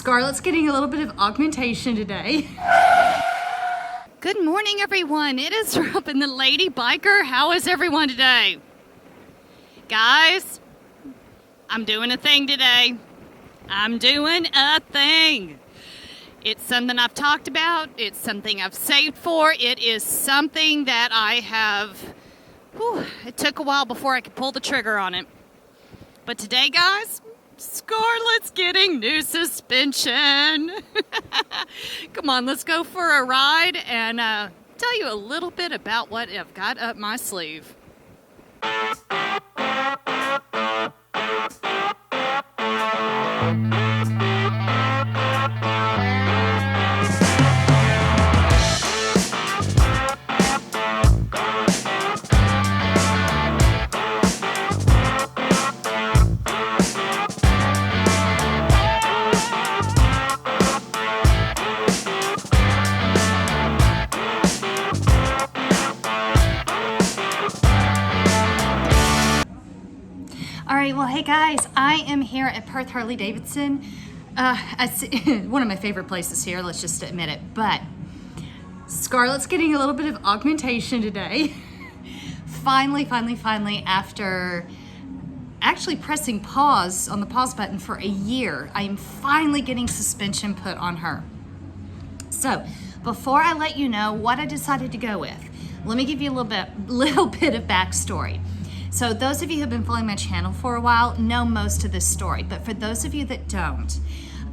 Scarlett's getting a little bit of augmentation today. Good morning, everyone. It is Robin, the Lady Biker. How is everyone today? Guys, I'm doing a thing today. I'm doing a thing. It's something I've talked about. It's something I've saved for. It is something that I have... it took a while before I could pull the trigger on it. But today, guys, Scarlett's getting new suspension. Come on, let's go for a ride and tell you a little bit about what I've got up my sleeve. Well, hey guys, I am here at Perth Harley-Davidson. One of my favorite places here, let's just admit it. But Scarlett's getting a little bit of augmentation today. Finally, after actually pressing pause on the pause button for a year, I am finally getting suspension put on her. So, before I let you know what I decided to go with, let me give you a little bit of backstory. So those of you who have been following my channel for a while know most of this story, but for those of you that don't,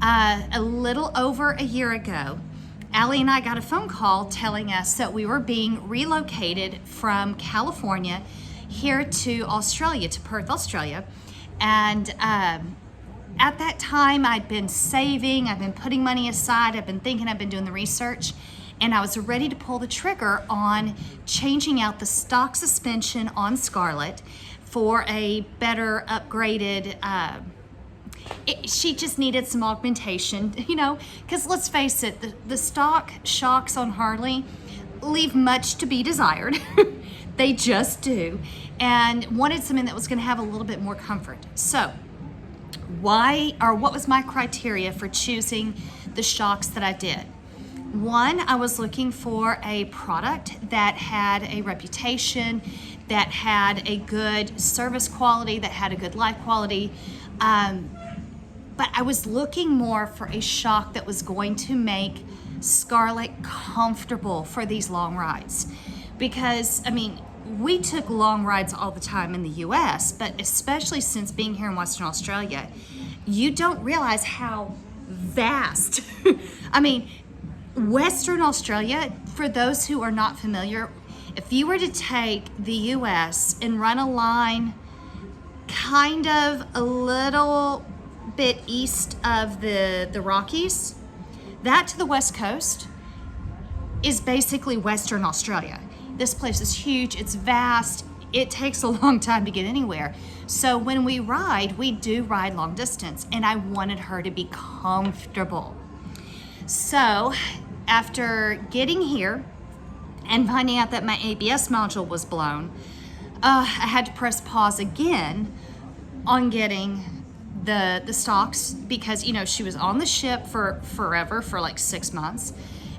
a little over a year ago, Allie and I got a phone call telling us that we were being relocated from California here to Australia, to Perth, Australia. And at that time, I'd been saving, I'd been putting money aside, I've been thinking, I've been doing the research, and I was ready to pull the trigger on changing out the stock suspension on Scarlett for a better upgraded, she just needed some augmentation, you know, because let's face it, the stock shocks on Harley leave much to be desired. They just do, and wanted something that was going to have a little bit more comfort. So what was my criteria for choosing the shocks that I did? One, I was looking for a product that had a reputation, that had a good service quality, that had a good life quality. But I was looking more for a shock that was going to make Scarlett comfortable for these long rides. Because, I mean, we took long rides all the time in the US, but especially since being here in Western Australia, you don't realize how vast, I mean, Western Australia, for those who are not familiar, if you were to take the US and run a line kind of a little bit east of the Rockies, that to the west coast is basically Western Australia. This place is huge, it's vast, it takes a long time to get anywhere. So when we do ride long distance, and I wanted her to be comfortable. So after getting here and finding out that my ABS module was blown, I had to press pause again on getting the stocks because, you know, she was on the ship for forever, for like 6 months.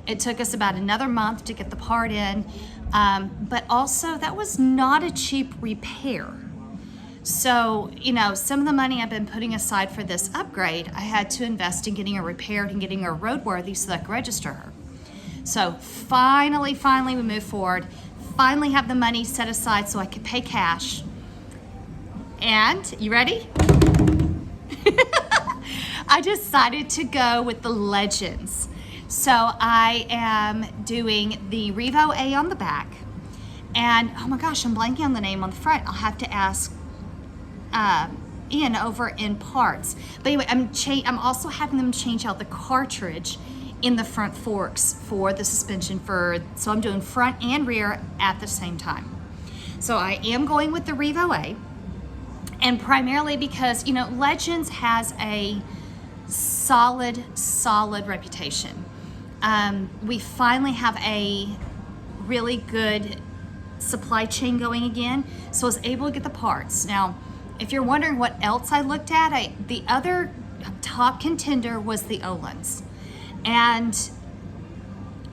It took us about another month to get the part in, but also that was not a cheap repair. So, you know, some of the money I've been putting aside for this upgrade, I had to invest in getting her repaired and getting her roadworthy so that I could register her. So finally, we moved forward, finally have the money set aside so I could pay cash. And, you ready? I decided to go with the Legends. So I am doing the Revo A on the back. And, oh my gosh, I'm blanking on the name on the front. I'll have to ask Ian over in parts. But anyway, I'm also having them change out the cartridge in the front forks for the suspension so I'm doing front and rear at the same time. So I am going with the Revo A, and primarily because, you know, Legends has a solid reputation. We finally have a really good supply chain going again, so I was able to get the parts. Now, if you're wondering what else I looked at, the other top contender was the Ölands. And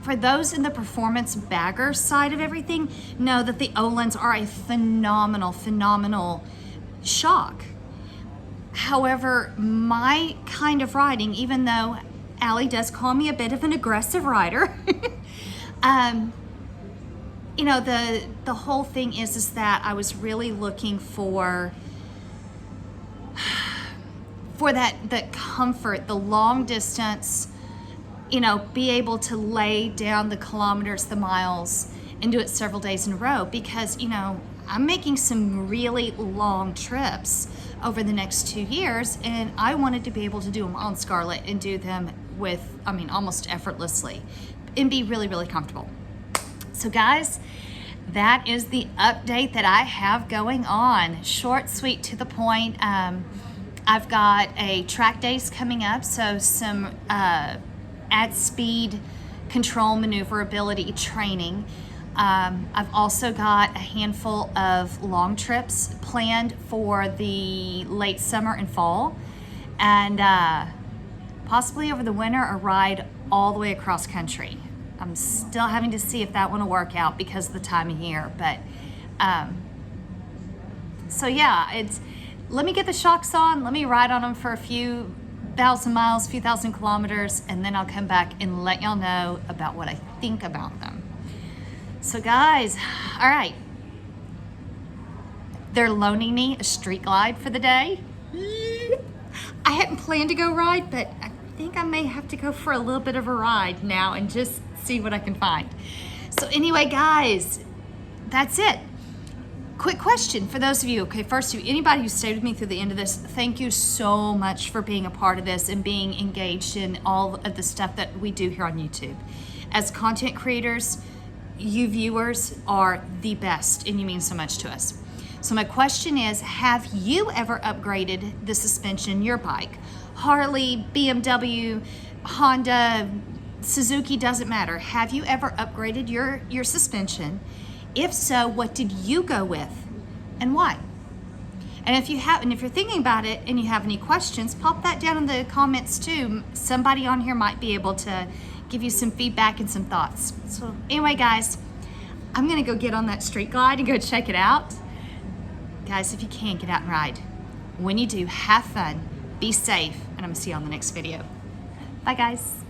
for those in the performance bagger side of everything, know that the Ölands are a phenomenal shock. However, my kind of riding, even though Allie does call me a bit of an aggressive rider, you know, the whole thing is that I was really looking for that comfort, the long distance, you know, be able to lay down the kilometers, the miles, and do it several days in a row, because, you know, I'm making some really long trips over the next 2 years, and I wanted to be able to do them on Scarlett and do them with, I mean, almost effortlessly, and be really comfortable. So guys, that is the update that I have going on. Short, sweet, to the point. I've got a track days coming up, so some at speed control maneuverability training. I've also got a handful of long trips planned for the late summer and fall, and possibly over the winter a ride all the way across country. I'm still having to see if that one will work out because of the time of year, but so yeah, let me get the shocks on, let me ride on them for a few thousand miles, few thousand kilometers, and then I'll come back and let y'all know about what I think about them. So guys, all right, they're loaning me a street glide for the day. I hadn't planned to go ride, but I think I may have to go for a little bit of a ride now and just see what I can find. So anyway, guys, that's it. Quick question for those of you, okay, first of you, anybody who stayed with me through the end of this, thank you so much for being a part of this and being engaged in all of the stuff that we do here on YouTube. As content creators, you viewers are the best, and you mean so much to us. So my question is, have you ever upgraded the suspension in your bike? Harley, BMW, Honda, Suzuki, doesn't matter. Have you ever upgraded your suspension? If so, what did you go with and why? And if you're thinking about it and you have any questions, pop that down in the comments too. Somebody on here might be able to give you some feedback and some thoughts. So anyway, guys, I'm gonna go get on that street glide and go check it out. Guys, if you can, get out and ride. When you do, have fun, be safe, and I'm gonna see you on the next video. Bye, guys.